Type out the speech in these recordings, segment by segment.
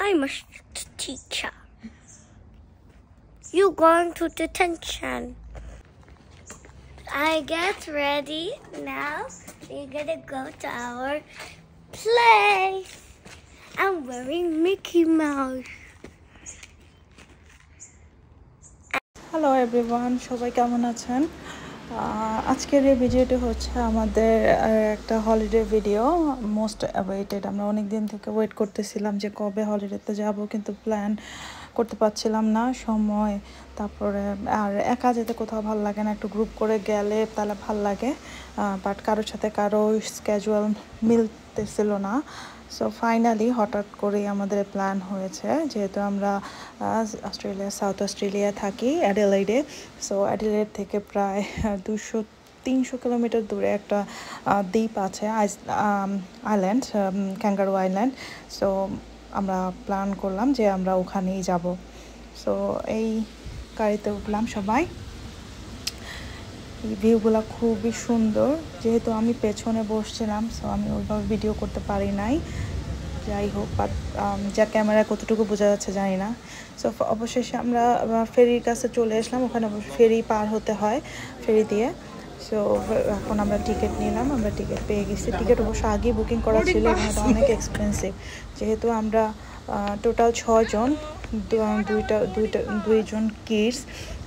I'm a teacher. You going to detention. I get ready now. We're gonna go to our play. I'm wearing Mickey Mouse. Hello everyone, সবাই কেমন আছেন? আজকের এই ভিডিওটি হচ্ছে আমাদের একটা হলিডে ভিডিও, মোস্ট অ্যাওয়েটেড। আমরা অনেক দিন থেকে ওয়েট করতেছিলাম যে কবে হলিডেতে যাব, কিন্তু প্ল্যান করতে পারছিলাম না সময়। তারপরে আর একা যেতে কোথাও ভালো লাগে না, একটু গ্রুপ করে গেলে তাহলে ভাল লাগে, বাট কারোর সাথে কারো স্কেজুয়াল মিলতেছিল না। সো ফাইনালি হঠাৎ করেই আমাদের প্ল্যান হয়েছে, যেহেতু আমরা সাউথ অস্ট্রেলিয়া থাকি, অ্যাডিলেডে। সো অ্যাডিলেড থেকে প্রায় 200-300 কিলোমিটার দূরে একটা দ্বীপ আছে, আইল্যান্ড, ক্যাঙ্গারু আইল্যান্ড। সো আমরা প্ল্যান করলাম যে আমরা ওখানেই যাব। সো এই গাড়িতে উঠলাম সবাই। এই ভিউগুলো খুবই সুন্দর, যেহেতু আমি পেছনে বসছিলাম সো আমি ওইভাবে ভিডিও করতে পারি নাই। যাই হোক, বাট যা ক্যামেরা কতটুকু বোঝা যাচ্ছে জানি না। সো অবশেষে আমরা ফেরির কাছে চলে আসলাম। ওখানে ফেরি পার হতে হয়, ফেরি দিয়ে। সো এখন আমরা টিকিট নিলাম, আমরা টিকিট পেয়ে গেছি। টিকিট অবশ্য আগেই বুকিং করা ছিল এবং এটা অনেক এক্সপেন্সিভ, যেহেতু আমরা টোটাল 6 জন, দুইজন কিডস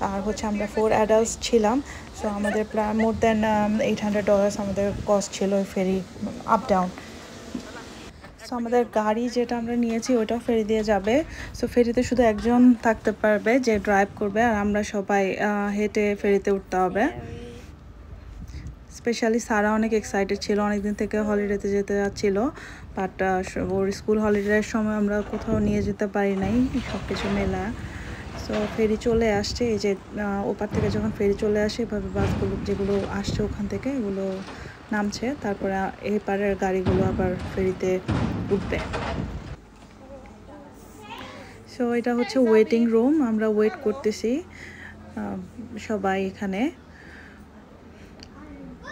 আর হচ্ছে আমরা 4 অ্যাডাল্টস ছিলাম। সো আমাদের প্রায় মোর দ্যান $800 আমাদের কস্ট ছিল ওই ফেরি আপ ডাউন। সো আমাদের গাড়ি যেটা আমরা নিয়েছি ওইটাও ফেরি দিয়ে যাবে। সো ফেরিতে শুধু একজন থাকতে পারবে যে ড্রাইভ করবে, আর আমরা সবাই হেঁটে ফেরিতে উঠতে হবে। স্পেশালি সারা অনেক এক্সাইটেড ছিল, অনেকদিন থেকে হলিডেতে যেতে যাচ্ছিলো, বাট ওর স্কুল হলিডের সময় আমরা কোথাও নিয়ে যেতে পারি নাই, সব কিছু মেলা। সো ফেরি চলে আসছে, এই যে ওপার থেকে যখন ফেরি চলে আসে এভাবে বাসগুলো যেগুলো আসছে ওখান থেকে এগুলো নামছে, তারপরে এই পারের গাড়িগুলো আবার ফেরিতে উঠবে। সো এটা হচ্ছে ওয়েটিং রুম, আমরা ওয়েট করতেছি সবাই এখানে।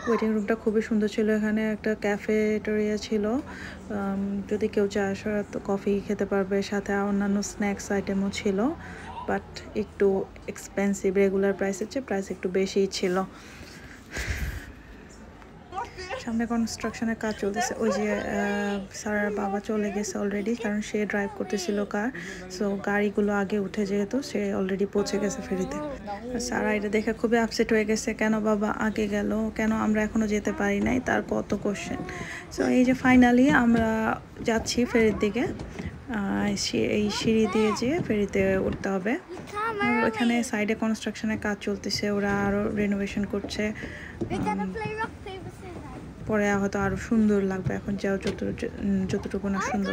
ওয়েটিং রুমটা খুবই সুন্দর ছিল, এখানে একটা ক্যাফেটেরিয়া ছিল, যদি কেউ চায় আসে তো কফি খেতে পারবে, সাথে অন্যান্য স্ন্যাক্স আইটেমও ছিল, বাট একটু এক্সপেন্সিভ, রেগুলার প্রাইসের চেয়ে প্রাইস একটু বেশিই ছিল। সামনে কনস্ট্রাকশনের কাজ চলতেছে, ওই যে স্যারের বাবা চলে গেছে অলরেডি, কারণ সে ড্রাইভ করতেছিল কার। সো গাড়িগুলো আগে উঠে, যেহেতু সে অলরেডি পৌঁছে গেছে ফেরিতে। সারা এটা দেখে খুবই আপসেট হয়ে গেছে, কেন বাবা আগে গেল, কেন আমরা এখনও যেতে পারি নাই, তার কত কোশ্চেন। সো এই যে ফাইনালি আমরা যাচ্ছি ফেরির দিকে, এই সিঁড়ি দিয়ে যেয়ে ফেরিতে উঠতে হবে। ওইখানে সাইডে কনস্ট্রাকশনের কাজ চলতেছে, ওরা আরও রেনোভেশন করছে, পরে হয়তো আরো সুন্দর লাগবে। এখন যাও যতটুকু না সুন্দর।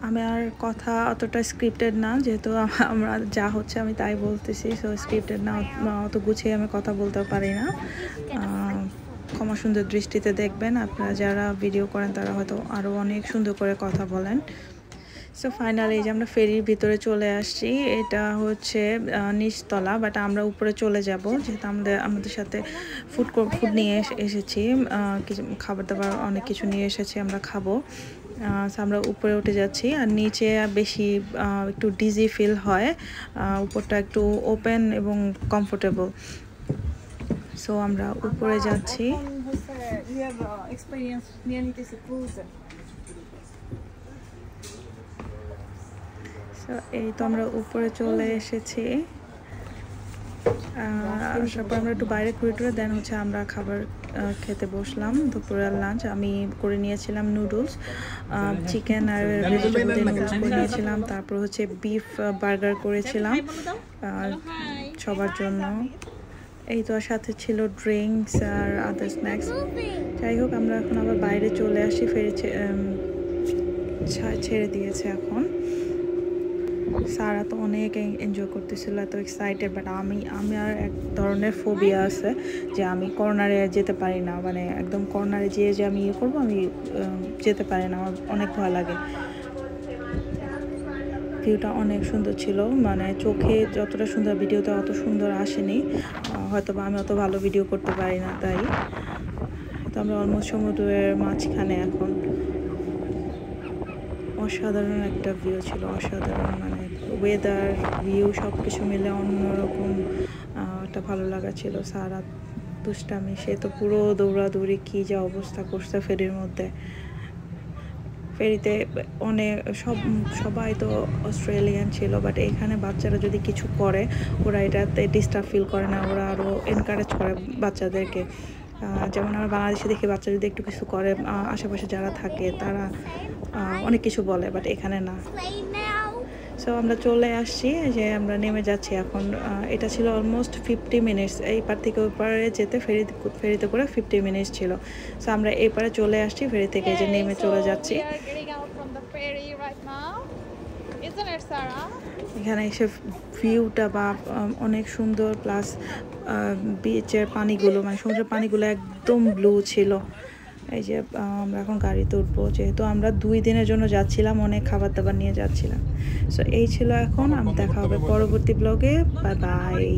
আমার কথা অতটা স্ক্রিপ্টেড না, যেহেতু আমরা যা হচ্ছে আমি তাই বলতেছি। সো স্ক্রিপ্টেড না, অত গুছিয়ে আমি কথা বলতে পারি না, ক্ষমা সুন্দর দৃষ্টিতে দেখবেন। আপনারা যারা ভিডিও করেন তারা হয়তো আরও অনেক সুন্দর করে কথা বলেন। সো ফাইনালি যে আমরা ফেরির ভিতরে চলে আসছি, এটা হচ্ছে নিচতলা, বাট আমরা উপরে চলে যাব, যেহেতু আমাদের সাথে ফুড নিয়ে এসেছি, কিছু খাবার দাবার অনেক কিছু নিয়ে এসেছি, আমরা খাবো। আমরা উপরে উঠে যাচ্ছি, আর নিচে বেশি একটু ডিজি ফিল হয়, উপরটা একটু ওপেন এবং কমফোর্টেবল। সো আমরা উপরে যাচ্ছি। এই তো আমরা উপরে চলে এসেছি, আসার পর আমরা একটু বাইরে ঘুরে দেন হচ্ছে আমরা খাবার খেতে বসলাম। দুপুরের লাঞ্চ আমি করে নিয়েছিলাম নুডলস, চিকেন আর ভেজিটেবল দিয়ে নুডলস করে নিয়েছিলাম। তারপর হচ্ছে বিফ বার্গার করেছিলাম সবার জন্য। এই তো সাথে ছিল ড্রিঙ্কস আর আদার স্ন্যাক্স। যাই হোক, আমরা এখন আবার বাইরে চলে আসি, ফেরি ছেড়ে দিয়েছে এখন। সারা তো অনেক এনজয় করতেছিল, এত এক্সাইটেড, বাট আমি আর এক ধরনের ফোবিয়া আছে যে আমি কর্নারে যেতে পারি না, মানে একদম কর্নারে যেয়ে যে আমি করবো, আমি যেতে পারি না, আমার অনেক ভয় লাগে। ভিউটা অনেক সুন্দর ছিল, মানে চোখে যতটা সুন্দর ভিডিওতে অত সুন্দর আসেনি, হয়তো বা আমি অত ভালো ভিডিও করতে পারি না, তাই। তো আমরা অলমোস্ট সমুদ্রের মাঝখানে এখন। অসাধারণ একটা ভিউ ছিল, অসাধারণ, মানে ওয়েদার, ভিউ সব কিছু মিলে অন্যরকম একটা ভালো লাগা ছিল। সারা দুষ্টামি, সে তো পুরো দৌড়াদৌড়ি, কী যা অবস্থা করছে ফেরির মধ্যে। ফেরিতে অনেক সবাই তো অস্ট্রেলিয়ান ছিল, বাট এখানে বাচ্চারা যদি কিছু করে ওরা এটাতে ডিস্টার্ব ফিল করে না, ওরা আরও এনকারেজ করে বাচ্চাদেরকে। যেমন আমরা বাংলাদেশে দেখি বাচ্চা যদি একটু কিছু করে আশেপাশে যারা থাকে তারা অনেক কিছু বলে, বাট এখানে না। সো আমরা চলে আসছি, যে আমরা নেমে যাচ্ছি এখন। এটা ছিল অলমোস্ট 50 মিনিটস, এই পার থেকে ওই পারে যেতে ফেরিতে করে 50 মিনিটস ছিল। সো আমরা এই পারে চলে আসছি, ফেরি থেকে যে নেমে চলে যাচ্ছি। এখানে এসে ভিউটা বা অনেক সুন্দর, প্লাস বিচের পানিগুলো, মানে সমুদ্রের পানিগুলো একদম ব্লু ছিল। এই যে আমরা এখন গাড়িতে উঠবো, যেহেতু আমরা 2 দিনের জন্য যাচ্ছিলাম, অনেক খাবার দাবার নিয়ে যাচ্ছিলাম। সো এই ছিল এখন, দেখা হবে পরবর্তী ব্লগে। Bye bye.